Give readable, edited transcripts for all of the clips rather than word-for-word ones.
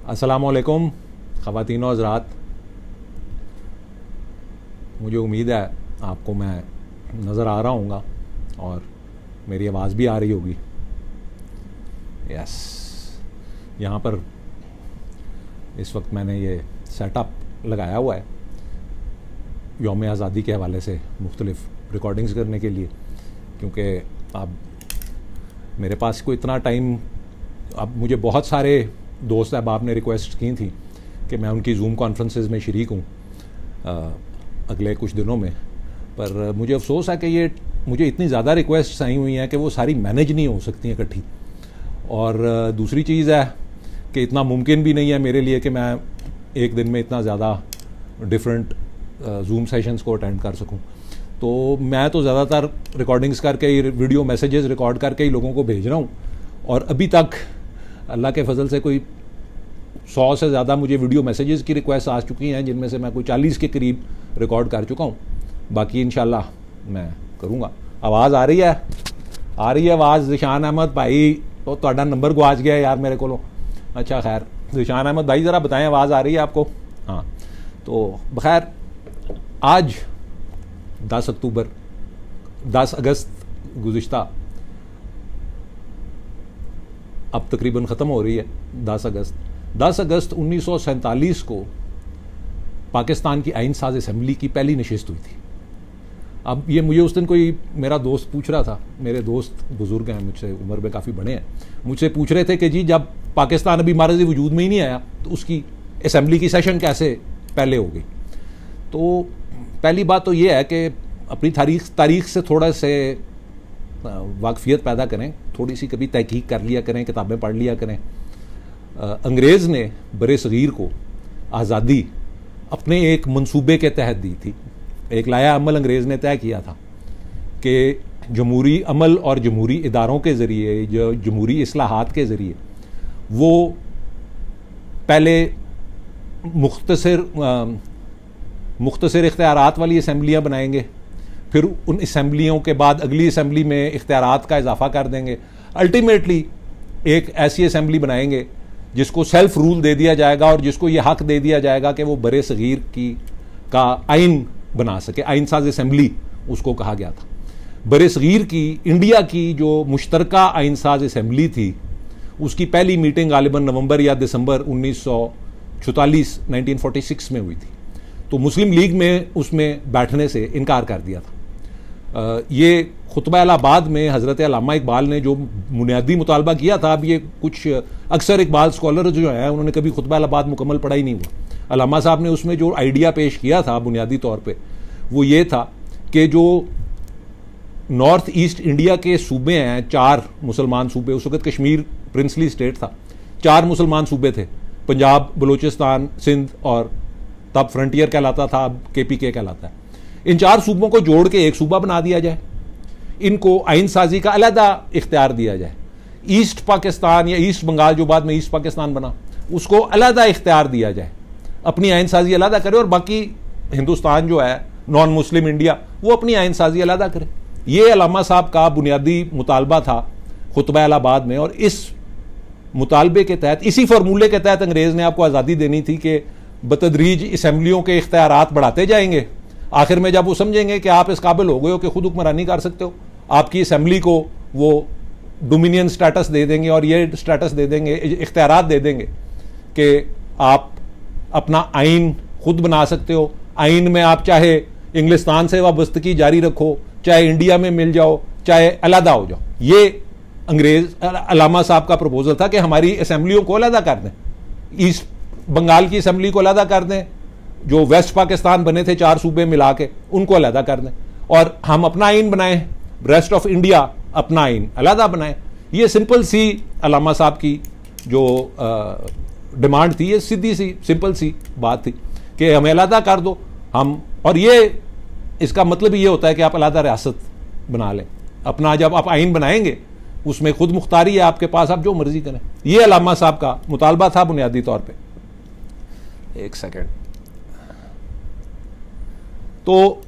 अस्सलामुअलैकुम ख़वातीन और हज़रात, मुझे उम्मीद है आपको मैं नज़र आ रहा हूँगा और मेरी आवाज़ भी आ रही होगी। यस, यहाँ पर इस वक्त मैंने ये सेटअप लगाया हुआ है यौम आज़ादी के हवाले से मुख्तलिफ़ रिकॉर्डिंग्स करने के लिए, क्योंकि अब मेरे पास कोई इतना टाइम, अब मुझे बहुत सारे दोस्त अहबाब ने रिक्वेस्ट की थी कि मैं उनकी जूम कॉन्फ्रेंसेस में शरीक हूँ अगले कुछ दिनों में, पर मुझे अफसोस है कि ये मुझे इतनी ज़्यादा रिक्वेस्ट्स आई हुई हैं कि वो सारी मैनेज नहीं हो सकती हैं इकट्ठी। और दूसरी चीज़ है कि इतना मुमकिन भी नहीं है मेरे लिए कि मैं एक दिन में इतना ज़्यादा डिफरेंट जूम सेशंस को अटेंड कर सकूं। तो मैं तो ज़्यादातर रिकॉर्डिंग्स करके ही, वीडियो मैसेजेस रिकॉर्ड करके ही लोगों को भेज रहा हूँ। और अभी तक अल्लाह के फजल से कोई 100 से ज़्यादा मुझे वीडियो मैसेजेस की रिक्वेस्ट आ चुकी हैं, जिनमें से मैं कोई 40 के करीब रिकॉर्ड कर चुका हूँ। बाकी इंशाल्लाह मैं करूँगा। आवाज़ आ रही है? आ रही है आवाज़? ज़िशान अहमद भाई, तो ਤੁਹਾਡਾ नंबर गुआच गया यार मेरे को। अच्छा खैर, ज़िशान अहमद भाई ज़रा बताएं आवाज़ आ रही है आपको? हाँ, तो बखैर आज 10 अगस्त गुज़िश्ता, अब तकरीबन ख़त्म हो रही है 10 अगस्त 1947 को पाकिस्तान की आइन साज असम्बली की पहली नशिस्त हुई थी। अब ये मुझे उस दिन कोई मेरा दोस्त पूछ रहा था, मेरे दोस्त बुज़ुर्ग हैं, मुझसे उम्र में काफ़ी बड़े हैं, मुझसे पूछ रहे थे कि जी जब पाकिस्तान अभी मारज़ी वजूद में ही नहीं आया तो उसकी असम्बली की सेशन कैसे पहले हो गई। तो पहली बात तो ये है कि अपनी तारीख़ से थोड़ा से वाकफियत पैदा करें, थोड़ी सी कभी तहकीक कर लिया करें, किताबें पढ़ लिया करें। अंग्रेज़ ने बरे सग़ीर को आज़ादी अपने एक मंसूबे के तहत दी थी। एक लाया अमल अंग्रेज़ ने तय किया था कि जमहूरी अमल और जमहूरी इदारों के ज़रिए, जो जमहूरी इस्लाहात के ज़रिए, वो पहले मुख्तसर इख्तियारात वाली असम्बलियाँ बनाएंगे, फिर उन असम्बलियों के बाद अगली असम्बली में इख्तियारात का इजाफा कर देंगे, अल्टीमेटली एक ऐसी असम्बली बनाएंगे जिसको सेल्फ रूल दे दिया जाएगा और जिसको ये हक दे दिया जाएगा कि वो बरे सग़ीर का आइन बना सके। आइन साज असम्बली उसको कहा गया था। बरे सग़ीर की, इंडिया की जो मुश्तरका आइन साज असम्बली थी, उसकी पहली मीटिंग गालिबन नवंबर या दिसंबर 1946 में हुई थी। तो मुस्लिम लीग में उसमें बैठने से इनकार कर दिया था। ये खुतबा इलाहाबाद में हज़रत अल्लामा इकबाल ने जो बुनियादी मुतालबा किया था, अब ये कुछ अक्सर इकबाल स्कॉलर जो हैं उन्होंने कभी खुतबा इलाहाबाद मुकम्मल पढ़ा ही नहीं हुआ। अल्लामा साहब ने उसमें जो आइडिया पेश किया था बुनियादी तौर पे, वो ये था कि जो नॉर्थ ईस्ट इंडिया के सूबे हैं, 4 मुसलमान सूबे, उस वक्त कश्मीर प्रिंसली स्टेट था, 4 मुसलमान सूबे थे, पंजाब, बलूचिस्तान, सिंध और तब फ्रंटियर कहलाता था, अब KPK कहलाता है। इन 4 सूबों को जोड़ के एक सूबा बना दिया जाए, इनको आइन साजी का अलहदा इख्तियार दिया जाए। ईस्ट पाकिस्तान या ईस्ट बंगाल जो बाद में ईस्ट पाकिस्तान बना, उसको अलहदा इख्तियार दिया जाए, अपनी आइन साजी अलहदा करे, और बाकी हिंदुस्तान जो है, नॉन मुस्लिम इंडिया, वो अपनी आइन साजी अलहदा करे। ये अल्लामा साहब का बुनियादी मुतालबा था खुतबा इलाहाबाद में। और इस मुतालबे के तहत, इसी फार्मूले के तहत अंग्रेज़ ने आपको आज़ादी देनी थी कि बतदरीज असम्बलियों के इख्तियारात बढ़ाते जाएंगे। आखिर में जब वो समझेंगे कि आप इस काबिल हो गए हो कि खुद हुक्मरानी कर सकते हो, आपकी असम्बली को वो डोमिनियन स्टेटस दे देंगे और ये स्टेटस दे देंगे, इख्तियारात दे देंगे कि आप अपना आइन खुद बना सकते हो। आइन में आप चाहे इंग्लिस्तान से वाबस्तगी जारी रखो, चाहे इंडिया में मिल जाओ, चाहे अलहदा हो जाओ। ये अंग्रेज अल्लामा साहब का प्रपोजल था कि हमारी असम्बलियों को अलहदा कर दें, ईस्ट बंगाल की असम्बली को अलहदा कर दें, जो वेस्ट पाकिस्तान बने थे 4 सूबे मिला के, उनको अलहदा कर दें, और हम अपना आइन बनाएं, रेस्ट ऑफ इंडिया अपना आइन अलहदा बनाएं। ये सिंपल सी अल्लामा साहब की जो डिमांड थी, ये सीधी सी सिंपल सी बात थी कि हमें अलहदा कर दो हम। और ये इसका मतलब ये होता है कि आप अलहदा रियासत बना लें अपना। जब आप आइन बनाएंगे उसमें खुद मुख्तारी है आपके पास, आप जो मर्जी करें। ये अल्लामा साहब का मुतालबा था बुनियादी तौर पे। एक सेकेंड। तो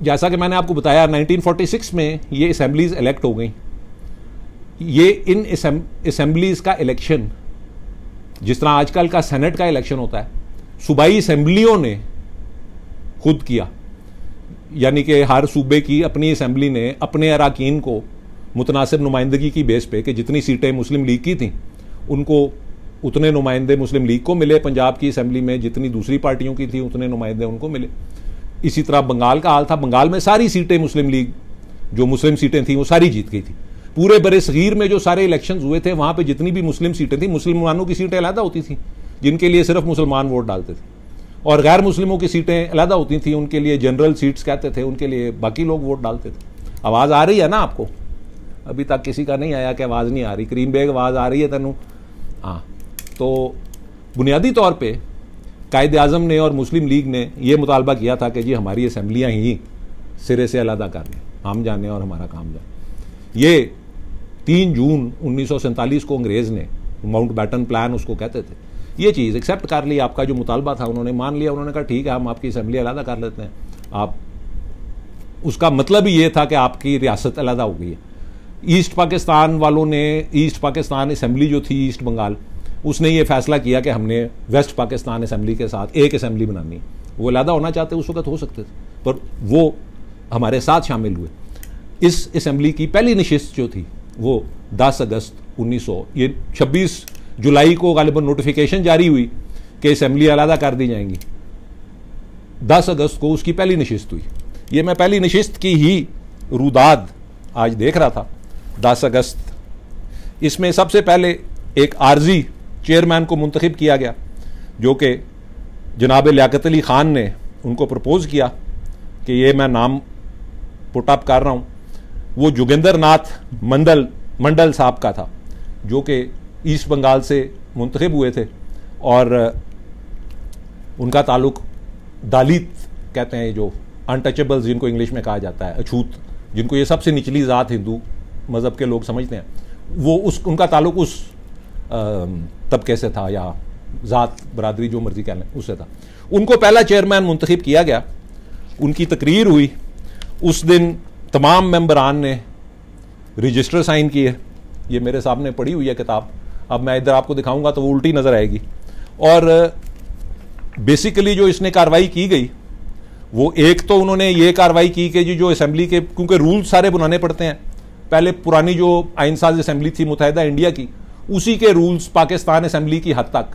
जैसा कि मैंने आपको बताया 1946 में ये असम्बलीज इलेक्ट हो गई। ये इन असम्बलीज का इलेक्शन जिस तरह आजकल का सेनेट का इलेक्शन होता है, सूबाई असेंबलियों ने खुद किया, यानी कि हर सूबे की अपनी असेंबली ने अपने अरकान को मुतनासिब नुमाइंदगी की बेस पे कि जितनी सीटें मुस्लिम लीग की थीं उनको उतने नुमाइंदे मुस्लिम लीग को मिले, पंजाब की असेंबली में जितनी दूसरी पार्टियों की थी उतने नुमाइंदे उनको मिले। इसी तरह बंगाल का हाल था, बंगाल में सारी सीटें मुस्लिम लीग, जो मुस्लिम सीटें थी वो सारी जीत गई थी। पूरे बड़े सगीर में जो सारे इलेक्शन हुए थे वहां पे जितनी भी मुस्लिम सीटें थी, मुसलमानों की सीटें अलहदा होती थी जिनके लिए सिर्फ मुसलमान वोट डालते थे, और गैर मुस्लिमों की सीटें अलहदा होती थी, उनके लिए जनरल सीट्स कहते थे, उनके लिए बाकी लोग वोट डालते थे। आवाज़ आ रही है ना आपको? अभी तक किसी का नहीं आया कि आवाज़ नहीं आ रही। करीम बेग आवाज़ आ रही है तेनू? हाँ। तो बुनियादी तौर पर कायद आज़म ने और मुस्लिम लीग ने यह मुतालबा किया था कि जी हमारी असम्बलियाँ ही सिरे से अलहदा कर लें, हम जाने और हमारा काम जाने। ये 3 जून 1947 को अंग्रेज़ ने, माउंटबेटन प्लान उसको कहते थे, ये चीज़ एक्सेप्ट कर ली। आपका जो मुतालबा था उन्होंने मान लिया, उन्होंने कहा ठीक है हम आपकी असम्बली अलहदा कर लेते हैं। आप, उसका मतलब ही ये था कि आपकी रियासत अलहदा हो गई है। ईस्ट पाकिस्तान वालों ने, ईस्ट पाकिस्तान असम्बली जो थी ईस्ट बंगाल, उसने ये फैसला किया कि हमने वेस्ट पाकिस्तान असम्बली के साथ एक असम्बली बनानी है। वो अलहदा होना चाहते उस वक्त हो सकते थे, पर वो हमारे साथ शामिल हुए। इस असम्बली की पहली नशिस्त जो थी वो 10 अगस्त 1900, ये 26 जुलाई को गालिबन नोटिफिकेशन जारी हुई कि असम्बली अलहदा कर दी जाएंगी। 10 अगस्त को उसकी पहली नशिस्त हुई। ये मैं पहली नशिस्त की ही रुदाद आज देख रहा था, 10 अगस्त। इसमें सबसे पहले एक आर्जी चेयरमैन को मुंतखब किया गया, जो कि जनाब लियाकत अली ख़ान ने उनको प्रपोज किया कि ये मैं नाम पुट अप कर रहा हूँ। वो जोगिंदर नाथ मंडल साहब का था, जो कि ईस्ट बंगाल से मुंतखब हुए थे, और उनका ताल्लुक दलित कहते हैं, जो अनटचेबल्स जिनको इंग्लिश में कहा जाता है, अछूत, जिनको ये सबसे निचली ज़ात हिंदू मज़हब के लोग समझते हैं, वो उनका ताल्लुक उस तबके से था, या ज़ात बरादरी जो मर्जी कह लें उससे था। उनको पहला चेयरमैन मुंतखब किया गया। उनकी तकरीर हुई। उस दिन तमाम मेंबरान ने रजिस्टर साइन किए। ये मेरे सामने पड़ी हुई है किताब, अब मैं इधर आपको दिखाऊंगा तो वो उल्टी नज़र आएगी। और बेसिकली जो इसने कार्रवाई की गई वो, एक तो उन्होंने ये कार्रवाई की कि जी जो असेंबली के, क्योंकि रूल्स सारे बनाने पड़ते हैं, पहले पुरानी जो आइन साज असेंबली थी मुत्तहिदा इंडिया की, उसी के रूल्स पाकिस्तान असेंबली की हद तक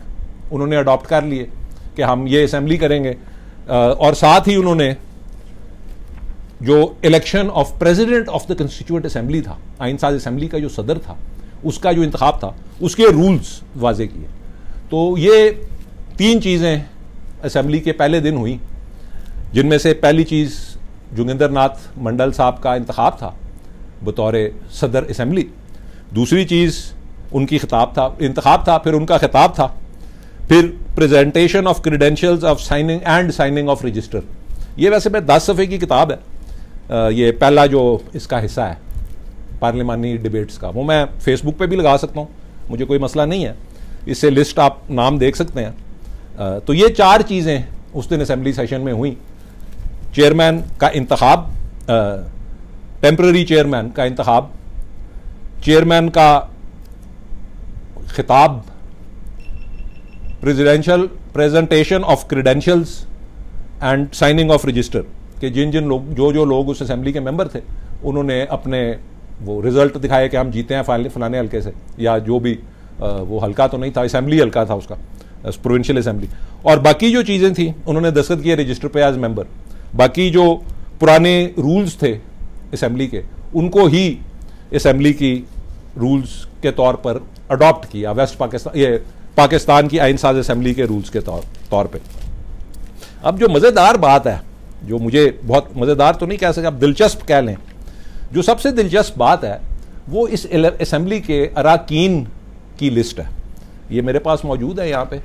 उन्होंने अडॉप्ट कर लिए कि हम ये असेंबली करेंगे। और साथ ही उन्होंने जो election of president of the constituent assembly था, आइन साज असेंबली का जो सदर था, उसका जो इंतखाब था, उसके रूल्स वाजे किए। तो ये 3 चीज़ें असेंबली के पहले दिन हुई, जिनमें से पहली चीज़ जोगिंदर नाथ मंडल साहब का इंतखाब था बतौर सदर असेंबली। दूसरी चीज़ उनकी इंतखाब था, फिर उनका खिताब था, फिर presentation of credentials of signing off register. ये वैसे मैं 10 सफ़े की किताब है, ये पहला जो इसका हिस्सा है पार्लिमानी डिबेट्स का, वो मैं फेसबुक पे भी लगा सकता हूँ, मुझे कोई मसला नहीं है। इससे लिस्ट आप नाम देख सकते हैं। तो ये 4 चीज़ें उस दिन असेंबली सेशन में हुई। चेयरमैन का इंतखाब, टेम्पररी चेयरमैन का इंतखाब, चेयरमैन का खिताब, presentation of credentials and signing off register, कि जिन लोग, जो लोग उस असेंबली के मेंबर थे, उन्होंने अपने वो रिजल्ट दिखाए कि हम जीते हैं फलाने हल्के से, या जो भी वो हल्का तो नहीं था, असेंबली हल्का था उसका, प्रोविंशियल असेंबली। और बाकी जो चीज़ें थी उन्होंने दस्तखत किए रजिस्टर पे एज मेंबर। बाकी जो पुराने रूल्स थे असेंबली के, उनको ही असेंबली की रूल्स के तौर पर अडॉप्ट किया, वेस्ट पाकिस्तान, ये पाकिस्तान की आइन साज असेंबली के रूल्स के तौर पे। अब जो मज़ेदार बात है, जो मुझे बहुत मज़ेदार तो नहीं कह सकते, आप दिलचस्प कह लें, जो सबसे दिलचस्प बात है वो इस असेंबली के अरकान की लिस्ट है। ये मेरे पास मौजूद है यहाँ पे,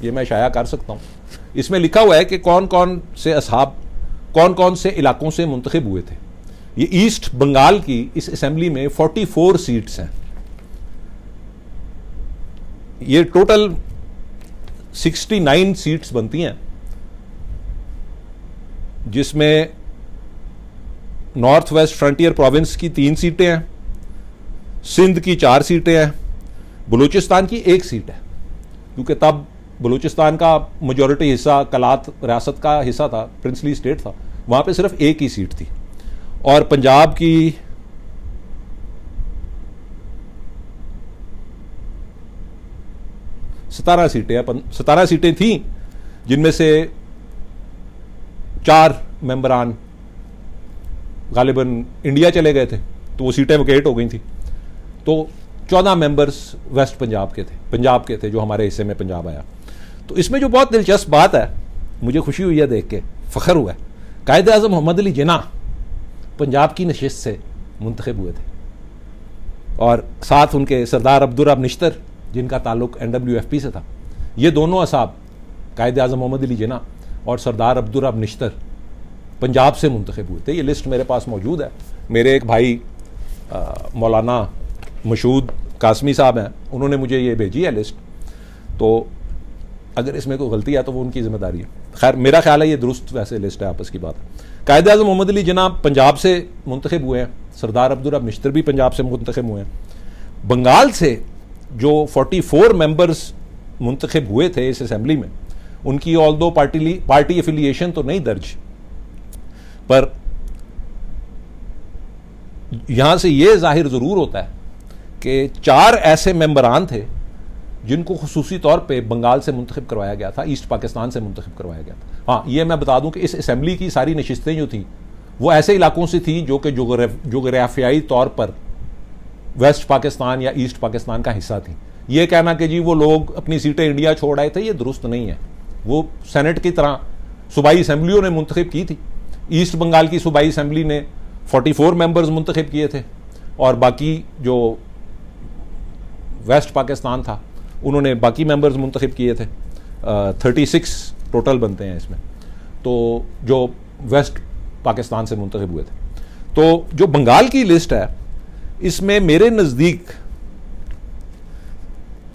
ये मैं शाया कर सकता हूँ। इसमें लिखा हुआ है कि कौन कौन से असहाब कौन कौन से इलाकों से मुंतखब हुए थे। ये ईस्ट बंगाल की इस असेंबली में 44 सीट्स हैं। ये टोटल 69 सीट्स बनती हैं, जिसमें नॉर्थ वेस्ट फ्रंटियर प्रोविंस की 3 सीटें हैं, सिंध की 4 सीटें हैं, बलूचिस्तान की 1 सीट है, क्योंकि तब बलूचिस्तान का मेजॉरिटी हिस्सा कलात रियासत का हिस्सा था, प्रिंसली स्टेट था, वहाँ पे सिर्फ एक ही सीट थी। और पंजाब की 17 सीटें थीं, जिनमें से 4 मेंबरान गालिबन इंडिया चले गए थे, तो वो सीटें वकेट हो गई थी। तो 14 मेंबर्स वेस्ट पंजाब के थे जो हमारे हिस्से में पंजाब आया। तो इसमें जो बहुत दिलचस्प बात है, मुझे खुशी हुई है देख के, फ़ख्र हुआ है, कायद आज़म मोहम्मद अली जिन्ना पंजाब की नशिस्त से मुंतखब हुए थे, और साथ उनके सरदार अब्दुर्रब निश्तर जिनका ताल्लुक NWFP से था। ये दोनों असाब, कायद आज़म मोहम्मद अली जिन्ना और सरदार अब्दुर्रब निश्तर, पंजाब से मुंतखब हुए थे। ये लिस्ट मेरे पास मौजूद है। मेरे एक भाई मौलाना मशहूद कासमी साहब हैं, उन्होंने मुझे ये भेजी है लिस्ट, तो अगर इसमें कोई गलती है तो वो उनकी जिम्मेदारी है। खैर, मेरा ख्याल है ये दुरुस्त वैसे लिस्ट है, आपस की बात है। कायद आज़म मोहम्मद अली जिन्ना पंजाब से मुंतखब हुए हैं, सरदार अब्दुर्रब निश्तर भी पंजाब से मुंतखब हुए हैं। बंगाल से जो 44 मेंबर्स मुंतखब हुए थे इस असेंबली में, उनकी ऑल्दो पार्टी एफिलिएशन तो नहीं दर्ज, पर यहां से यह जाहिर जरूर होता है कि 4 ऐसे मेंबरान थे जिनको खुसूसी तौर पे बंगाल से मुंतखब करवाया गया था, ईस्ट पाकिस्तान से मुंतखब करवाया गया था। हाँ, ये मैं बता दूं कि इस असेंबली की सारी नशिस्तें जो थी वो ऐसे इलाकों से थी जो कि जोग्राफियाई तौर पर वेस्ट पाकिस्तान या ईस्ट पाकिस्तान का हिस्सा थी। ये कहना कि जी वो लोग अपनी सीटें इंडिया छोड़ आए थे, ये दुरुस्त नहीं है। वो सेनेट की तरह सूबाई असेंबलियों ने मुंतखब की थी। ईस्ट बंगाल की सूबाई असेंबली ने 44 मेंबर्स मुंतखब किए थे, और बाकी जो वेस्ट पाकिस्तान था उन्होंने बाकी मेंबर्स मुंतखब किए थे। 36 टोटल बनते हैं इसमें, तो जो वेस्ट पाकिस्तान से मुंतखब हुए थे। तो जो बंगाल की लिस्ट है, इसमें मेरे नज़दीक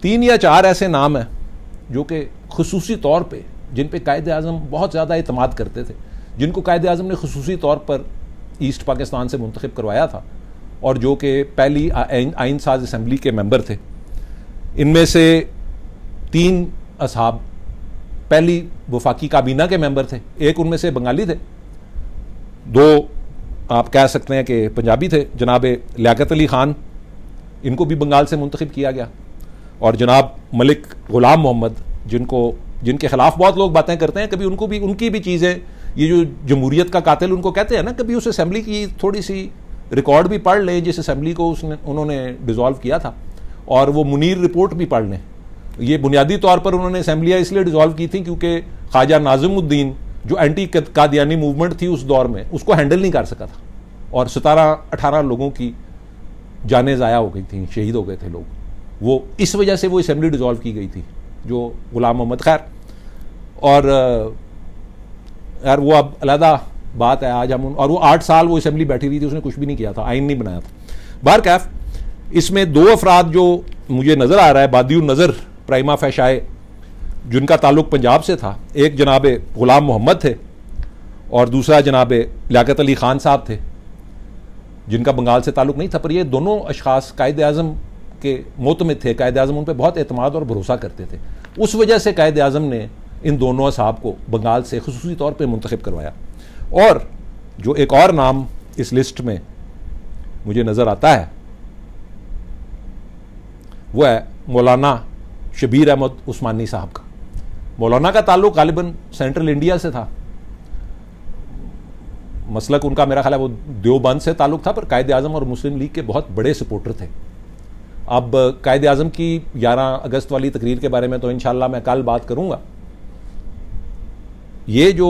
3 या 4 ऐसे नाम हैं जो कि खुसूसी तौर पे, जिन पे कायद आज़म बहुत ज़्यादा एतमाद करते थे, जिनको कायद आज़म ने खुसूसी तौर पर ईस्ट पाकिस्तान से मुंतखब करवाया था, और जो कि पहली आइन साज असम्बली के मेंबर थे। इनमें से 3 असहाब पहली वफाकी काबीना के मेंबर थे, एक उनमें से बंगाली थे, 2 आप कह सकते हैं कि पंजाबी थे, जनाब लियाकत अली खान, इनको भी बंगाल से मुंतखब किया गया, और जनाब मलिक गुलाम मोहम्मद, जिनके खिलाफ बहुत लोग बातें करते हैं, कभी उनकी भी चीज़ें, ये जो जमहूरियत का कातिल उनको कहते हैं ना, कभी उस असेंबली की थोड़ी सी रिकॉर्ड भी पढ़ लें जिस असेंबली को उन्होंने डिसॉल्व किया था, और वो मुनीर रिपोर्ट भी पढ़ लें। ये बुनियादी तौर पर उन्होंने असेंबलियाँ इसलिए डिसॉल्व की थी क्योंकि ख्वाजा नाज़िमुद्दीन जो एंटी कादियानी मूवमेंट थी उस दौर में, उसको हैंडल नहीं कर सका था, और 17-18 लोगों की जानें ज़ाया हो गई थी, शहीद हो गए थे लोग। वो इस वजह से वो असेंबली डिसॉल्व की गई थी, जो गुलाम मोहम्मद। खैर, और यार वो अब अलहदा बात है। आज हम और वो 8 साल वो असेंबली बैठी रही थी, उसने कुछ भी नहीं किया था, आइन नहीं बनाया था। बहरकैफ, इसमें 2 अफराद जो मुझे नज़र आ रहा है बादियुन नज़र प्राइमा फैशाए, जिनका ताल्लुक पंजाब से था, एक जनाब गुलाम मोहम्मद थे और दूसरा जनाब लियाकत अली खान साहब थे, जिनका बंगाल से ताल्लुक नहीं था। पर ये दोनों अशखास कायद आज़म के मोतमिद थे, कायद आज़म उन पर बहुत एतमाद और भरोसा करते थे। उस वजह से कायद आज़म ने इन दोनों साहब को बंगाल से खुसूसी तौर पर मुंतखब करवाया। और जो एक और नाम इस लिस्ट में मुझे नज़र आता है वो है मौलाना शबीर अहमद उस्मानी साहब का। मौलाना का ताल्लुक गालिबन सेंट्रल इंडिया से था, मसलक उनका मेरा ख्याल है वो देवबंद से ताल्लुक था, पर कायद आज़म और मुस्लिम लीग के बहुत बड़े सपोर्टर थे। अब कायद आज़म की 11 अगस्त वाली तकरीर के बारे में तो इंशाअल्लाह मैं कल बात करूंगा। ये जो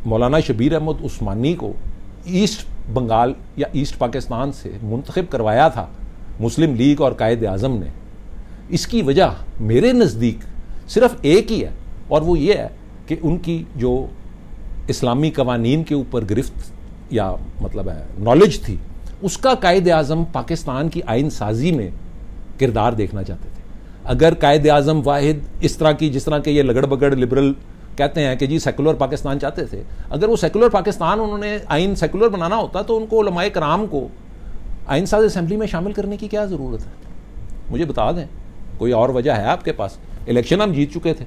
मौलाना शबीर अहमद उस्मानी को ईस्ट बंगाल या ईस्ट पाकिस्तान से मुंतखब करवाया था मुस्लिम लीग और कायद आज़म ने, इसकी वजह मेरे नज़दीक सिर्फ एक ही है, और वो ये है कि उनकी जो इस्लामी कवानीन के ऊपर गिरफ्त या मतलब है नॉलेज थी, उसका कायद आज़म पाकिस्तान की आइन साजी में किरदार देखना चाहते थे। अगर कायद आज़म वाहिद इस तरह की, जिस तरह के ये लगड़ बगड़ लिबरल कहते हैं कि जी सेकुलर पाकिस्तान चाहते थे, अगर वो सेकुलर पाकिस्तान उन्होंने आइन सेकुलर बनाना होता तो उनको उलमाए कराम को आइन साज असेंबली में शामिल करने की क्या ज़रूरत है? मुझे बता दें, कोई और वजह है आपके पास? इलेक्शन हम जीत चुके थे।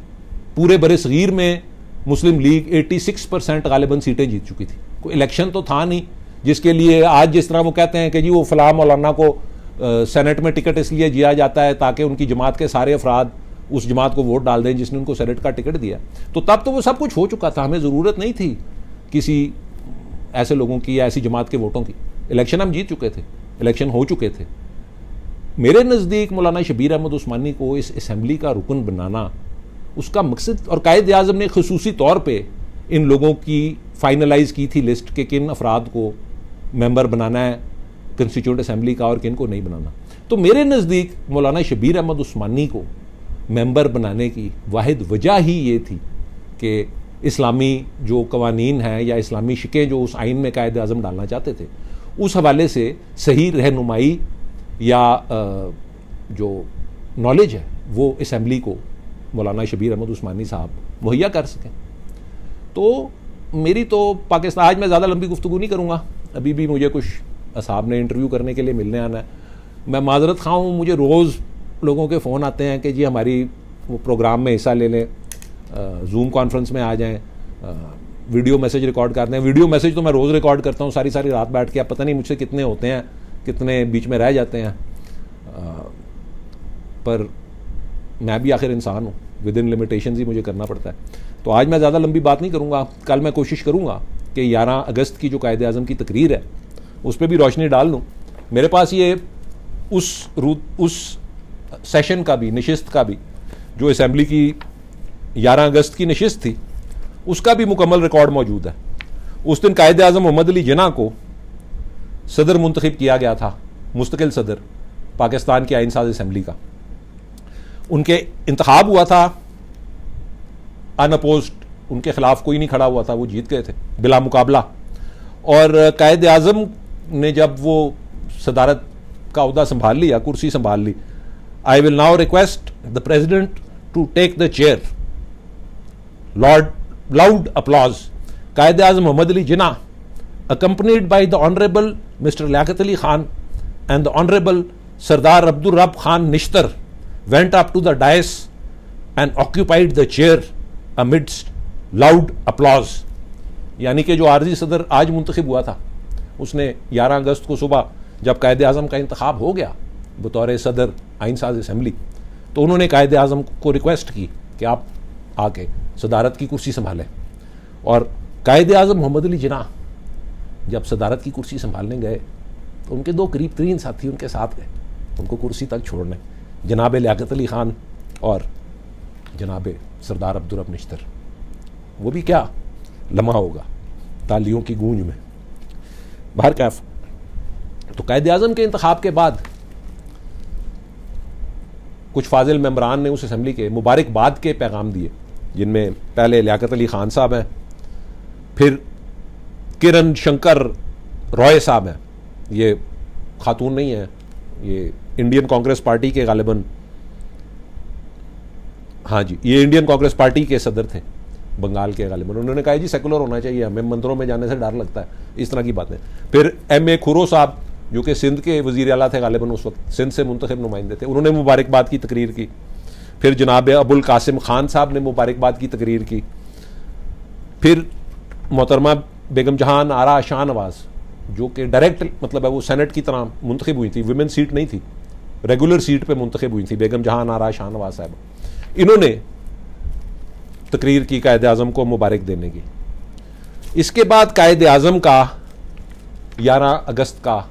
पूरे बरे सगीर में मुस्लिम लीग 86% गालिबन सीटें जीत चुकी थी। कोई इलेक्शन तो था नहीं जिसके लिए आज जिस तरह वो कहते हैं कि जी वो फलां मौलाना को सेनेट में टिकट इसलिए दिया जाता है ताकि उनकी जमात के सारे अफराद उस जमात को वोट डाल दें जिसने उनको सेनेट का टिकट दिया। तो तब तो वो सब कुछ हो चुका था, हमें ज़रूरत नहीं थी किसी ऐसे लोगों की या ऐसी जमात के वोटों की। इलेक्शन हम जीत चुके थे, इलेक्शन हो चुके थे। मेरे नज़दीक मौलाना शबीर अहमद उस्मानी को इस असम्बली का रुकन बनाना उसका मकसद, और कायद आज़म ने खसूसी तौर पे इन लोगों की फाइनलाइज की थी लिस्ट के किन अफराद को मेंबर बनाना है कंस्टिट्यूंट असम्बली का और किन को नहीं बनाना। तो मेरे नज़दीक मौलाना शबीर अहमद उस्मानी को मेंबर बनाने की वाहिद वजह ही ये थी कि इस्लामी जो कवानीन हैं या इस्लामी शिकें जो उस आइन में कायद आज़म डालना चाहते थे, उस हवाले से सही रहनुमाई या जो नॉलेज है वो असम्बली को मौलाना शबीर अहमद उस्मानी साहब मुहैया कर सकें। तो मेरी तो पाकिस्तान, आज मैं ज़्यादा लंबी गुफ्तगू नहीं करूँगा, अभी भी मुझे कुछ साहब ने इंटरव्यू करने के लिए मिलने आना है। मैं माजरत खा हूँ, मुझे रोज़ लोगों के फ़ोन आते हैं कि जी हमारी वो प्रोग्राम में हिस्सा ले लें, जूम कॉन्फ्रेंस में आ जाएं, वीडियो मैसेज रिकॉर्ड करते हैं। वीडियो मैसेज तो मैं रोज़ रिकॉर्ड करता हूँ सारी सारी रात बैठ के, अब पता नहीं मुझसे कितने होते हैं, कितने बीच में रह जाते हैं, पर मैं भी आखिर इंसान हूँ, विद इन लिमिटेशंस ही मुझे करना पड़ता है। तो आज मैं ज़्यादा लंबी बात नहीं करूँगा, कल मैं कोशिश करूँगा कि 11 अगस्त की जो कायद आज़म की तकरीर है उस पर भी रोशनी डाल लूँ। मेरे पास ये उस सेशन का भी, नशिस्त का भी, जो असम्बली की 11 अगस्त की नशिस्त थी उसका भी मुकम्मल रिकॉर्ड मौजूद है। उस दिन कायद आज़म मोहम्मद अली जिन्ना को सदर मुंतखब किया गया था, मुस्तकिल सदर पाकिस्तान की आइन साज असम्बली का। उनके इंतखाब हुआ था अनअपोज्ड, उनके खिलाफ कोई नहीं खड़ा हुआ था, वो जीत गए थे बिला मुकाबला। और कायद आज़म ने जब वो सदारत का ओहदा संभाल लिया, कुर्सी संभाल ली, I will now request the president to take the chair. Loud applause. Quaid Azam Mohammad Ali Jinnah accompanied by the Honorable Mr. Liaquat Ali Khan and the Honorable Sardar Abdul Rabb Khan Nishtar went up to the dais and occupied the chair amidst loud applause। यानी कि जो आर्जी सदर आज मुंतखब हुआ था उसने 11 अगस्त को सुबह जब कायद आज़म का इंतखाब हो गया बतौर सदर आइन साज असम्बली, तो उन्होंने कायद आज़म को रिक्वेस्ट की कि आप आके सदारत की कुर्सी संभालें। और कायद आज़म मोहम्मद अली जिन्ना जब सदारत की कुर्सी संभालने गए तो उनके 2 करीब तरीन साथी उनके साथ गए उनको कुर्सी तक छोड़ने, जनाब लियाकत अली ख़ान और जनाब सरदार अब्दुल रब निश्तर। वो भी क्या लम्हा होगा तालियों की गूंज में। बाहर कैफ तो कायद आज़म के इंतखाब के बाद कुछ फाजिल मेंबरान ने उस असम्बली के मुबारकबाद के पैगाम दिए, जिनमें पहले लियाकत अली ख़ान साहब हैं, फिर किरण शंकर रॉय साहब हैं, ये खातून नहीं है, ये इंडियन कांग्रेस पार्टी के गालिबन, हाँ जी, ये इंडियन कांग्रेस पार्टी के सदर थे बंगाल के गालिबन। उन्होंने कहा जी सेकुलर होना चाहिए, हमें मंदिरों में जाने से डर लगता है, इस तरह की बातें। फिर M.A. खुरो साहब जो कि सिंध के वज़ीर आला थे गालिबन उस वक्त, सिंध से मुंतखब नुमाइंदे थे, उन्होंने मुबारकबाद की तकरीर की। फिर जनाब अबुल कासिम खान साहब ने मुबारकबाद की तकरीर की। फिर मोहतरमा बेगम जहान आरा शाहनवाज जो कि डायरेक्ट मतलब है वो सेनेट की तरह मुंतखब हुई थी, विमेन सीट नहीं थी, रेगुलर सीट पे मुंतखब हुई थी बेगम जहान आरा शाहनवाज साहब, इन्होंने तकरीर की कायद आज़म को मुबारक देने की। इसके बाद कायद आज़म का 11 अगस्त का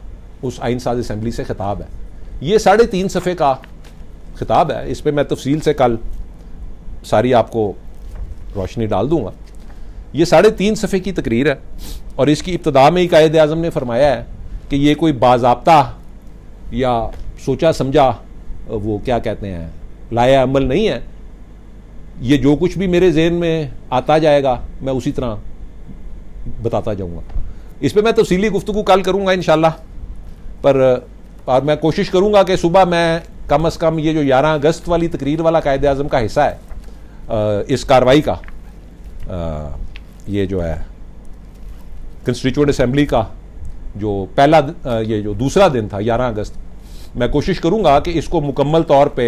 उस आइन साज असम्बली से खिताब है। ये 3.5 सफ़े का खिताब है, इस पर मैं तफसील से कल सारी आपको रोशनी डाल दूंगा। ये 3.5 सफ़े की तकरीर है और इसकी इब्तदा में ही कायद आज़म ने फरमाया है कि ये कोई बाज़ाब्ता या सोचा समझा वो क्या कहते हैं लाया अमल नहीं है, ये जो कुछ भी मेरे जहन में आता जाएगा मैं उसी तरह बताता जाऊंगा। इस पर मैं तफसीली गुफ्तगू कल करूंगा इंशाल्लाह, और मैं कोशिश करूंगा कि सुबह मैं कम अज़ कम ये जो 11 अगस्त वाली तकरीर वाला कायद आज़म का हिस्सा है इस कार्रवाई का, ये जो है कंस्टिट्यूएंट असम्बली का जो पहला ये जो दूसरा दिन था 11 अगस्त, मैं कोशिश करूंगा कि इसको मुकम्मल तौर पे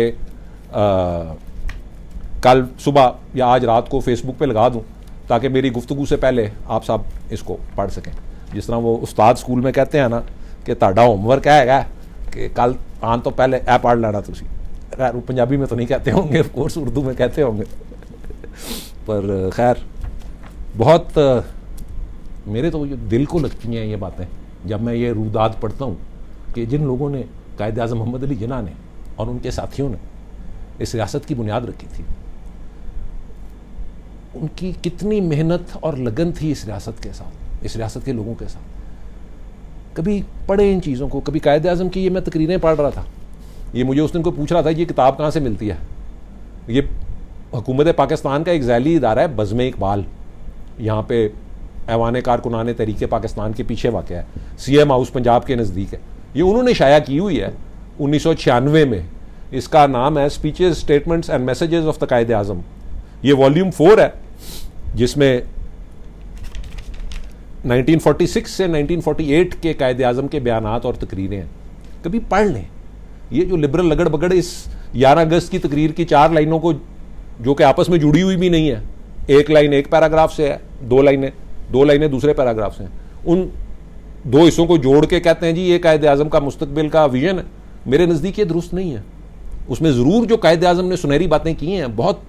कल सुबह या आज रात को फेसबुक पे लगा दूं ताकि मेरी गुफ्तगू से पहले आप सब इसको पढ़ सकें। जिस तरह वो उस्ताद स्कूल में कहते हैं ना कि ताड़ा होमवर्क है कि कल आन तो पहले ए पढ़ लेना तुसी। खैर पंजाबी में तो नहीं कहते होंगे, ऑफ कोर्स उर्दू में कहते होंगे, पर खैर बहुत मेरे तो दिल को लगती हैं ये बातें जब मैं ये रूदाद पढ़ता हूँ कि जिन लोगों ने कायद आज़म मोहम्मद अली जिन्ना ने और उनके साथियों ने इस रियासत की बुनियाद रखी थी, उनकी कितनी मेहनत और लगन थी इस रियासत के साथ, इस रियासत के लोगों के साथ। कभी पढ़े इन चीज़ों को, कभी कायद आज़म की ये मैं तकरीरें पढ़ रहा था, ये मुझे उस दिन कोई पूछ रहा था ये किताब कहाँ से मिलती है। ये हुकूमत पाकिस्तान का एक ज़ैली इदारा है बज़्म इकबाल, यहाँ पे ऐवान कारकुनान तहरीक पाकिस्तान के पीछे वाक़या है, CM हाउस पंजाब के नज़दीक है। ये उन्होंने शाया की हुई है 1996 में। इसका नाम है speeches statements and messages of the Quaid Azam. ये वॉल्यूम 4 है जिसमें 1946 से 1948 के कायद आज़म के बयानात और तकरीरें हैं। कभी पढ़ लें। ये जो लिबरल लगड़ बगड़ इस 11 अगस्त की तकरीर की 4 लाइनों को, जो कि आपस में जुड़ी हुई भी नहीं है, एक लाइन एक पैराग्राफ से है, 2 लाइनें दूसरे पैराग्राफ से हैं, उन 2 हिस्सों को जोड़ के कहते हैं जी ये कायद आज़म का मुस्तकबिल का विजन है। मेरे नज़दीक ये दुरुस्त नहीं है। उसमें ज़रूर जो कायद आज़म ने सुनहरी बातें की हैं, बहुत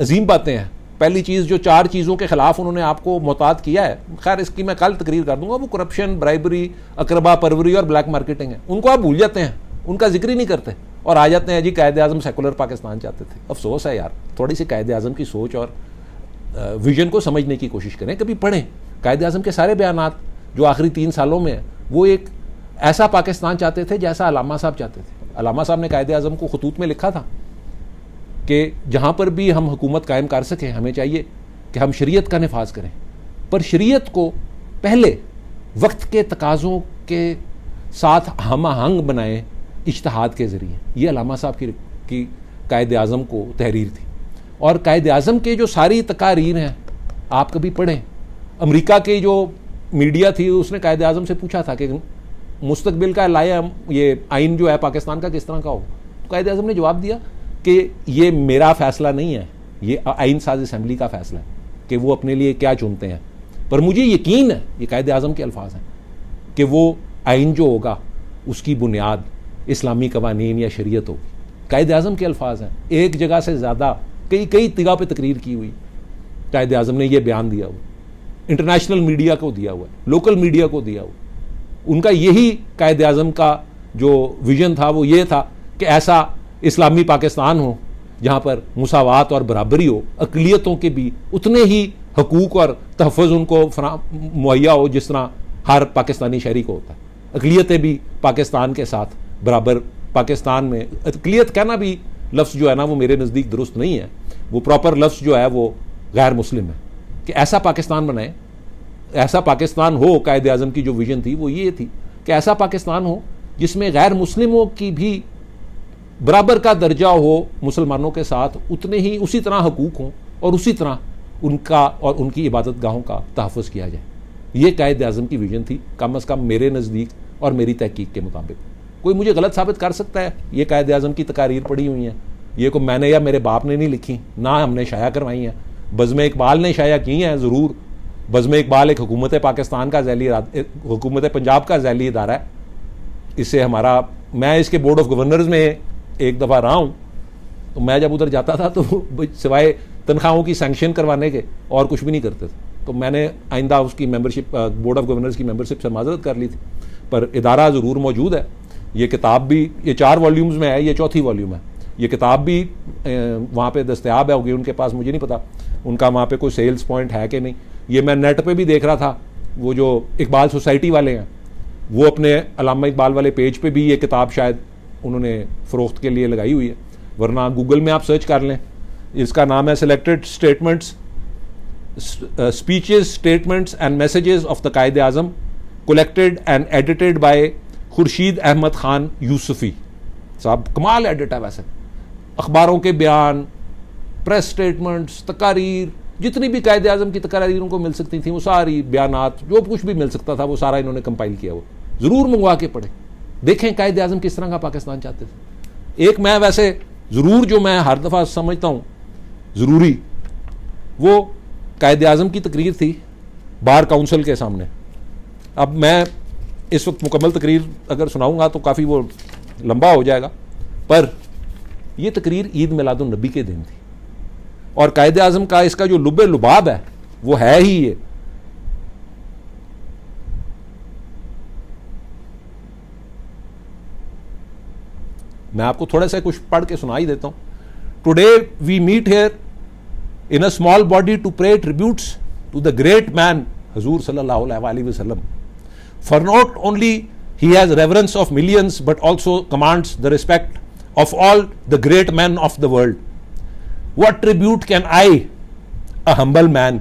अजीम बातें हैं। पहली चीज़ जो 4 चीज़ों के खिलाफ उन्होंने आपको मोहतात किया है, खैर इसकी मैं कल तकरीर कर दूंगा, वो करप्शन, ब्राइबरी, अकरबा परवरी और ब्लैक मार्केटिंग है। उनको आप भूल जाते हैं, उनका जिक्र ही नहीं करते और आ जाते हैं जी कायद आज़म सेकुलर पाकिस्तान चाहते थे। अफसोस है यार, थोड़ी सी कायद आज़म की सोच और विजन को समझने की कोशिश करें, कभी पढ़ें। कायद आज़म के सारे बयानात जो आखिरी 3 सालों में है, वो एक ऐसा पाकिस्तान चाहते थे जैसा अलामा साहब चाहते थे। अलामा साहब ने कायद आज़म को खतूत में लिखा था कि जहाँ पर भी हम हुकूमत कायम कर सकें, हमें चाहिए कि हम शरीयत का नफाज करें, पर शरीयत को पहले वक्त के तकाज़ों के साथ हम आहंग बनाएं इज्तिहाद के ज़रिए। ये अलामा साहब की कायद आज़म को तहरीर थी। और कायद आज़म के जो सारी तकारीर हैं आप कभी पढ़ें। अमेरिका के जो मीडिया थी उसने कायद आज़म से पूछा था कि मुस्तकबिल का लाया ये आइन जो है पाकिस्तान का किस तरह का हो, तो कायद आज़म ने जवाब दिया कि ये मेरा फैसला नहीं है, ये आइन साज असम्बली का फैसला है कि वो अपने लिए क्या चुनते हैं, पर मुझे यकीन है, ये कायद आज़म के अल्फाज हैं, कि वो आइन जो होगा उसकी बुनियाद इस्लामी कवानीन या शरीयत होगी। कायद आज़म के अल्फाज हैं। एक जगह से ज़्यादा कई जगह पे तकरीर की हुई, कायद आज़म ने यह बयान दिया हुआ, इंटरनेशनल मीडिया को दिया हुआ, लोकल मीडिया को दिया हुआ। उनका यही कायद आज़म का जो विजन था वो ये था कि ऐसा इस्लामी पाकिस्तान हो जहाँ पर मुसावात और बराबरी हो, अक़लियतों के भी उतने ही हकूक़ और तहफ़्फ़ुज़ उनको मुहैया हो जिस तरह हर पाकिस्तानी शहरी को होता है। अक़लियतें भी पाकिस्तान के साथ बराबर, पाकिस्तान में अक़लियत कहना भी लफ्ज़ जो है ना वो मेरे नज़दीक दुरुस्त नहीं है, वो प्रॉपर लफ्ज़ जो है वो गैर मुस्लिम है। कि ऐसा पाकिस्तान बनाए, ऐसा पाकिस्तान हो। कायद आज़म की जो विजन थी वो ये थी कि ऐसा पाकिस्तान हो जिसमें गैर मुस्लिमों की भी बराबर का दर्जा हो मुसलमानों के साथ, उतने ही उसी तरह हकूक़ हों और उसी तरह उनका और उनकी इबादत गाहों का तहफ़्फ़ुज़ किया जाए। ये कायद आज़म की विजन थी, कम अज़ कम मेरे नज़दीक और मेरी तहकीक के मुताबिक। कोई मुझे गलत साबित कर सकता है, ये कायद आज़म की तकारीर पड़ी हुई हैं, ये को मैंने या मेरे बाप ने नहीं लिखी, ना हमने शाया करवाई हैं, बज़्म इकबाल ने शाया की हैं। ज़रूर बज़्म इकबाल एक हुकूमत पाकिस्तान का हुकूमत पंजाब का ज़ैली इदारा है। इससे हमारा, मैं इसके बोर्ड ऑफ गवर्नर्स में एक दफ़ा रहा हूँ, तो मैं जब उधर जाता था तो सिवाय तनख्वाहों की सैंक्शन करवाने के और कुछ भी नहीं करते थे। तो मैंने आइंदा उसकी मेंबरशिप, बोर्ड ऑफ गवर्नर्स की मेंबरशिप से माजरत कर ली थी, पर इदारा ज़रूर मौजूद है। ये किताब भी, ये 4 वॉल्यूम्स में है, ये 4थी वॉल्यूम है। ये किताब भी वहाँ पे दस्तयाब है, होगी उनके पास, मुझे नहीं पता उनका वहाँ पे कोई सेल्स पॉइंट है कि नहीं। ये मैं नेट पे भी देख रहा था, वो जो इकबाल सोसाइटी वाले हैं वो अपने अल्लामा इकबाल वाले पेज पे भी ये किताब शायद उन्होंने फ़रोख्त के लिए लगाई हुई है, वरना गूगल में आप सर्च कर लें। इसका नाम है selected statements, speeches, statements and messages of the Quaid Azam, collected and edited by Khurshid Ahmad Khan Yusufi साहब। कमाल एडिट है वैसे। अखबारों के बयान, प्रेस स्टेटमेंट्स, तकारीर, जितनी भी कायद आज़म की तकारीरों को मिल सकती थी वो सारी, बयानात, जो कुछ भी मिल सकता था वो सारा इन्होंने कंपाइल किया। वो ज़रूर मंगवा के पढ़े, देखें कायद आज़म किस तरह का पाकिस्तान चाहते थे। एक मैं वैसे ज़रूर जो मैं हर दफ़ा समझता हूँ ज़रूरी, वो कायद आज़म की तकरीर थी बार काउंसिल के सामने। अब मैं इस वक्त मुकम्मल तकरीर अगर सुनाऊंगा तो काफ़ी वो लंबा हो जाएगा, पर यह तकरीर ईद मिलादुन नबी के दिन थी और कायद आज़म का इसका जो लुब्बे लुबाब है वो है ही ये। मैं आपको थोड़ा सा कुछ पढ़ के सुना ही देता हूं। Today we meet here in a small body to pay tributes to the great man हजूर सल्लल्लाहु अलैहि वसल्लम, for not only he has reverence of millions but also commands the respect of all the great man of the world. What tribute can I a humble man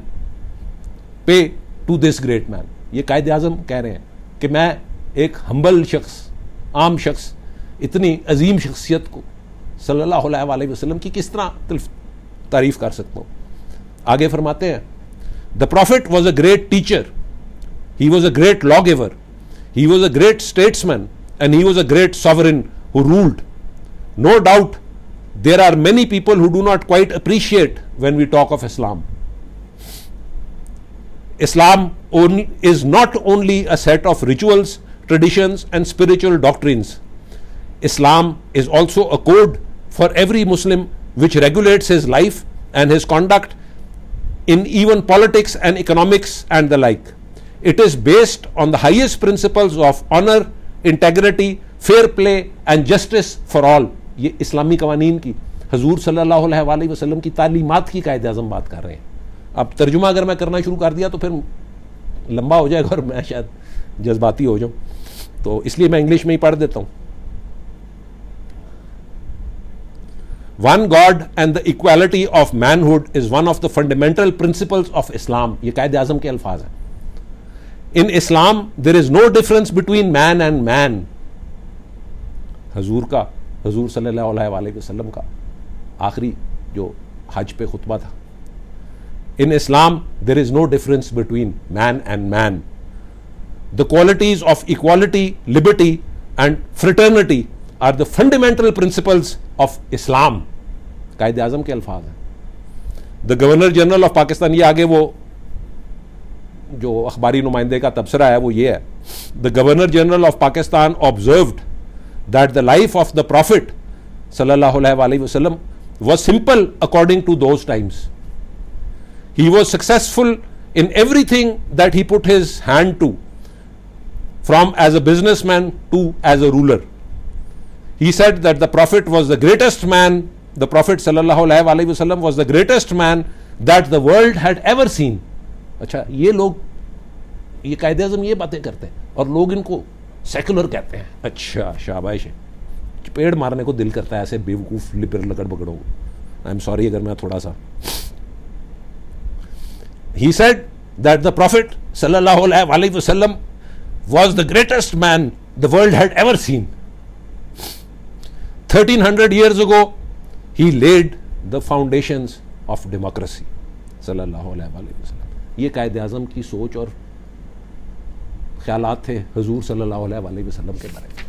pay to this great man. ये कायद आज़म कह रहे हैं कि मैं एक humble शख्स, आम शख्स, इतनी अजीम शख्सियत को सल्लल्लाहु अलैहि वसल्लम की किस तरह तारीफ कर सकता हूं। आगे फरमाते हैं, the prophet was a great teacher, he was a great law giver, he was a great statesman and he was a great sovereign who ruled. No doubt there are many people who do not quite appreciate when we talk of Islam. Islam is not only a set of rituals, traditions and spiritual doctrines. Islam is also a code for every Muslim which regulates his life and his conduct in even politics and economics and the like. It is based on the highest principles of honor, integrity, fair play and justice for all. ये इस्लामी कवानीन की, हजूर सल्लल्लाहु अलैहि वसल्लम की तालीमात की कायद आज़म बात कर रहे हैं। अब तर्जुमा अगर मैं करना शुरू कर दिया तो फिर लंबा हो जाएगा और मैं शायद जज्बाती हो जाऊं, तो इसलिए मैं इंग्लिश में ही पढ़ देता हूं। One God and the equality of manhood is one of the fundamental principles of Islam. ये कायद आज़म के अल्फाज हैं। In Islam there is no difference between man and man. हजूर सल्लल्लाहु अलैहि वसल्लम का आखिरी जो हज पे खुतबा था, in Islam there is no difference between man and man. The qualities of equality, liberty and fraternity are the fundamental principles of Islam. कायद आज़म के अल्फाज हैं। The Governor General of Pakistan, ये आगे वो जो अखबारी नुमाइंदे का तबसरा है वो ये है, The Governor General of Pakistan observed that the life of the Prophet sallallahu alaihi wasallam was simple according to those times. He was successful in everything that he put his hand to, from as a businessman to as a ruler. He said that the Prophet was the greatest man, the Prophet sallallahu alaihi wasallam was the greatest man that the world had ever seen. अच्छा, ये लोग, ये कायद आज़म ये बातें करते हैं और लोग इनको सेकुलर कहते हैं। अच्छा, शाबाश है। पेड़ मारने को दिल करता है ऐसे बेवकूफ़ लिबर लकड़ बकड़ों को। आई एम सॉरी अगर मैं थोड़ा सा। He said that the Prophet sallallahu alaihi wasallam was the greatest man the world had ever seen. 1300 years ago, he laid the foundations of democracy. sallallahu alaihi wasallam. ये कायद आज़म की सोच और ख्यालात थे हजूर सल्लल्लाहु अलैहि वसल्लम के बारे में।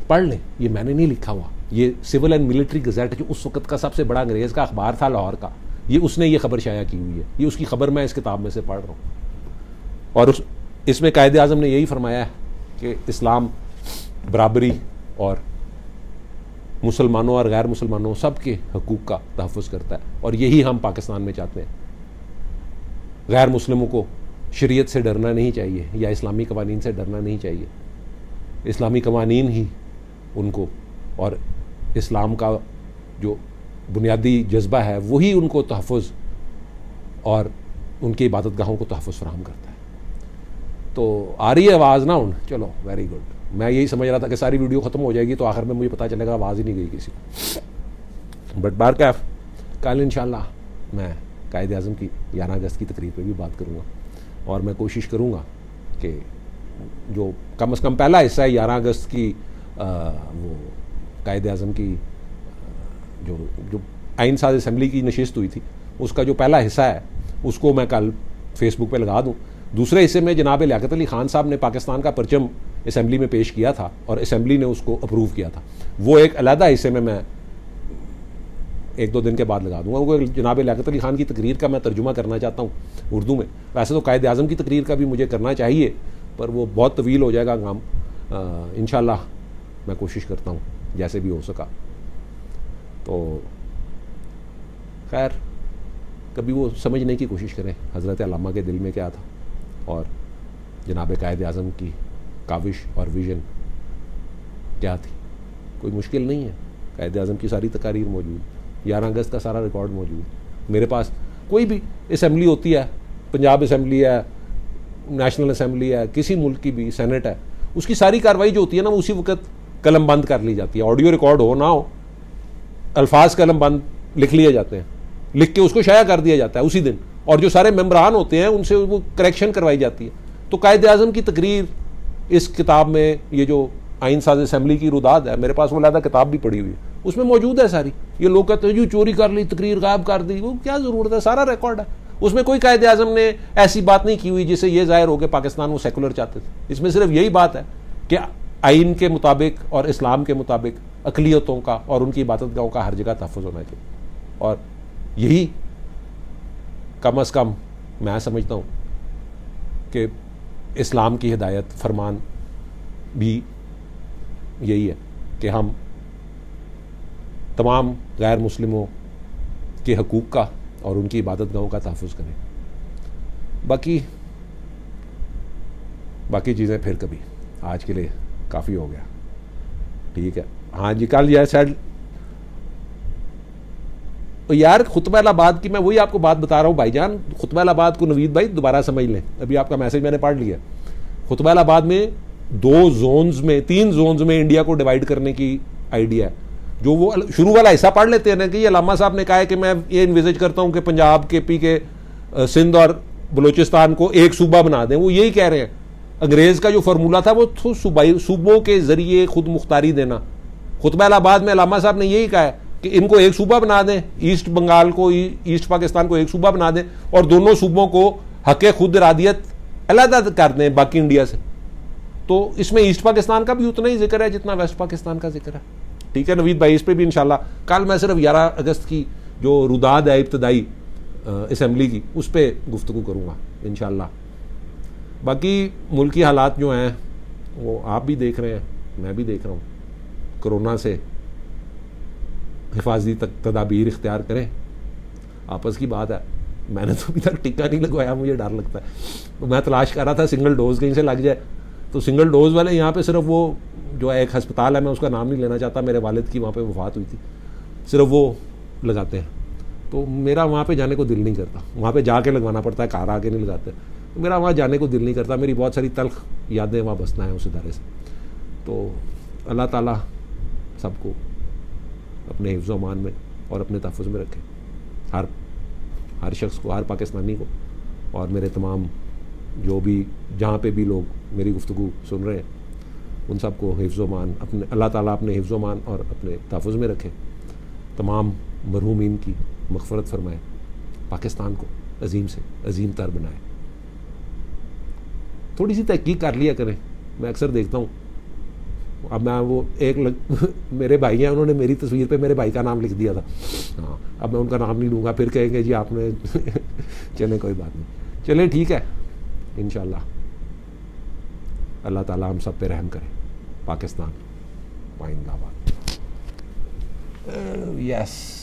पढ़ लें, ये मैंने नहीं लिखा हुआ, ये सिविल एंड मिलिट्री गज़ेट जो उस वक्त का सबसे बड़ा अंग्रेज़ का अखबार था लाहौर का, ये उसने ये खबर शाया की हुई है। ये उसकी खबर मैं इस किताब में से पढ़ रहा हूँ और इसमें कायद आज़म ने यही फरमाया है कि इस्लाम बराबरी और मुसलमानों और गैर मुसलमानों सबके हकूक़ का तहफ़्फ़ुज़ करता है और यही हम पाकिस्तान में चाहते हैं। गैर मुस्लिमों को शरीयत से डरना नहीं चाहिए या इस्लामी कवानीन से डरना नहीं चाहिए। इस्लामी कवानीन ही उनको और इस्लाम का जो बुनियादी जज्बा है वही उनको तहफ़्फ़ुज़ और उनकी इबादत गाहों को तहफ़्फ़ुज़ फराहम करता है। तो आ रही है आवाज़ ना उन, चलो वेरी गुड। मैं यही समझ रहा था कि सारी वीडियो ख़त्म हो जाएगी तो आखिर में मुझे पता चलेगा आवाज़ ही नहीं गई किसी को। बट बार कैफ कल इंशाल्लाह मैं कायद आज़म की 11 अगस्त की तकरीर पे भी बात करूँगा और मैं कोशिश करूँगा कि जो कम से कम पहला हिस्सा है 11 अगस्त की वो कायद आज़म की जो आइन साज असम्बली की नशिस्त हुई थी उसका जो पहला हिस्सा है उसको मैं कल फेसबुक पे लगा दूं। दूसरे हिस्से में जनाब लियाकत अली खान साहब ने पाकिस्तान का परचम असम्बली में पेश किया था और असम्बली ने उसको अप्रूव किया था। वो एक अलहदा हिस्से में मैं एक दो दिन के बाद लगा दूंगा। वो जनाब लियाकत अली खान की तकरीर का मैं तर्जुमा करना चाहता हूँ उर्दू में। वैसे तो कायद आज़म की तकरीर का भी मुझे करना चाहिए, पर वो बहुत तवील हो जाएगा काम। इंशाल्लाह मैं कोशिश करता हूँ जैसे भी हो सका। तो खैर कभी वो समझने की कोशिश करें हज़रत अल्लामा के दिल में क्या था और जनाब कायद आज़म की काविश और विज़न क्या थी। कोई मुश्किल नहीं है, कायद आज़म की सारी तकारीर मौजूद, 11 अगस्त का सारा रिकॉर्ड मौजूद मेरे पास। कोई भी असम्बली होती है, पंजाब असम्बली है, नेशनल असम्बली है, किसी मुल्क की भी सेनेट है, उसकी सारी कार्रवाई जो होती है ना, वो उसी वक्त कलम बंद कर ली जाती है। ऑडियो रिकॉर्ड हो ना हो, अल्फाज कलम बंद लिख लिए जाते हैं, लिख के उसको शाया कर दिया जाता है उसी दिन, और जो सारे मेम्बरान होते हैं उनसे वो करेक्शन करवाई जाती है। तो कायद आज़म की तकरीर इस किताब में, ये जो आइन साज असम्बली की रुदाद है, मेरे पास वो लादा किताब भी पड़ी हुई है, उसमें मौजूद है सारी। ये लोग कहते हैं जी चोरी कर ली, तकरीर गायब कर दी, वो क्या ज़रूरत है, सारा रिकॉर्ड है। उसमें कोई कायद आज़म ने ऐसी बात नहीं की हुई जिससे ये जाहिर हो कि पाकिस्तान वो सेकुलर चाहते थे। इसमें सिर्फ यही बात है कि आइन के मुताबिक और इस्लाम के मुताबिक अक़लियतों का और उनकी इबादतगाहों का हर जगह तहफ़्फ़ुज़ होना चाहिए। और यही कम अज़ कम मैं समझता हूँ कि इस्लाम की हिदायत फरमान भी यही है कि हम तमाम गैर मुस्लिमों के हकूक़ का और उनकी इबादतगाहों का तहफ़्फ़ुज़ करें। बाकी चीज़ें फिर कभी, आज के लिए काफ़ी हो गया, ठीक है। हाँ जी, कल यह साइड तो यार खुतबा इलाहाबाद की मैं वही आपको बात बता रहा हूँ भाईजान। खुतबा इलाहाबाद को नवीद भाई दोबारा समझ लें, अभी आपका मैसेज मैंने पढ़ लिया। खुतबा इलाहाबाद में 2 जोन्स में, 3 जोन्स में इंडिया को डिवाइड करने की आइडिया है। जो वो शुरू वाला हिस्सा पढ़ लेते हैं ना, कि अल्लामा साहब ने कहा है कि मैं ये इन्विजिट करता हूँ कि पंजाब के पी के सिंध और बलूचिस्तान को एक सूबा बना दें। वो यही कह रहे हैं। अंग्रेज का जो फार्मूला था वो सूबों के जरिए खुद मुख्तारी देना। खुतबा इलाहाबाद में अल्लामा साहब ने यही कहा है कि इनको एक सूबा बना दें, ईस्ट बंगाल को, ईस्ट पाकिस्तान को एक सूबा बना दें, और दोनों सूबों को हक़ खुद इरादियत अलग कर दें बाकी इंडिया से। तो इसमें ईस्ट पाकिस्तान का भी उतना ही जिक्र है जितना वेस्ट पाकिस्तान का जिक्र है, ठीक है नवीद भाई। इस पर भी इंशाल्लाह कल मैं सिर्फ 11 अगस्त की जो रुदाद है इब्तदाई असम्बली की, उस पर गुफ्तगू करूँगा इंशाल्लाह। बाकी मुल्की हालात जो हैं वो आप भी देख रहे हैं, मैं भी देख रहा हूँ। कोरोना से हिफाजती तदाबीर इख्तियार करें, आपस की बात है। मैंने तो अभी तक टिक्का नहीं लगवाया, मुझे डर लगता है। तो मैं तलाश कर रहा था सिंगल डोज कहीं से लग जाए, तो सिंगल डोज वाले यहाँ पे सिर्फ वो जो है एक हस्पताल है, मैं उसका नाम नहीं लेना चाहता, मेरे वालिद की वहाँ पे वफ़ात हुई थी, सिर्फ वो लगाते हैं। तो मेरा वहाँ पे जाने को दिल नहीं करता, वहाँ पे जाके लगवाना पड़ता है, कार आके नहीं लगाते। तो मेरा वहाँ जाने को दिल नहीं करता, मेरी बहुत सारी तल्ख यादें वहाँ बसना है उस इदारे से। तो अल्लाह ताला सबको अपने हिफ्ज़ अमान में और अपने तहफ़्फ़ुज़ में रखें, हर शख्स को, हर पाकिस्तानी को। और मेरे तमाम जो भी जहाँ पे भी लोग मेरी गुफ्तगू सुन रहे हैं, उन सबको हिफ्ज़ अमान अपने, अल्लाह ताला अपने हिफ्ज़ अमान और अपने तहफ़्फ़ुज़ में रखें। तमाम मरहूमीन की मग़फ़रत फ़रमाए, पाकिस्तान को अजीम से अजीम तर बनाए। थोड़ी सी तहक़ीक़ कर लिया करें। मैं अक्सर देखता हूँ, अब मैं वो मेरे भाई हैं, उन्होंने मेरी तस्वीर पे मेरे भाई का नाम लिख दिया था। हाँ, अब मैं उनका नाम नहीं लूँगा, फिर कहेंगे जी आपने चले कोई बात नहीं, चले ठीक है। इंशाल्लाह अल्लाह ताला हम सब पे रहम करे। पाकिस्तान जिंदाबाद। यस।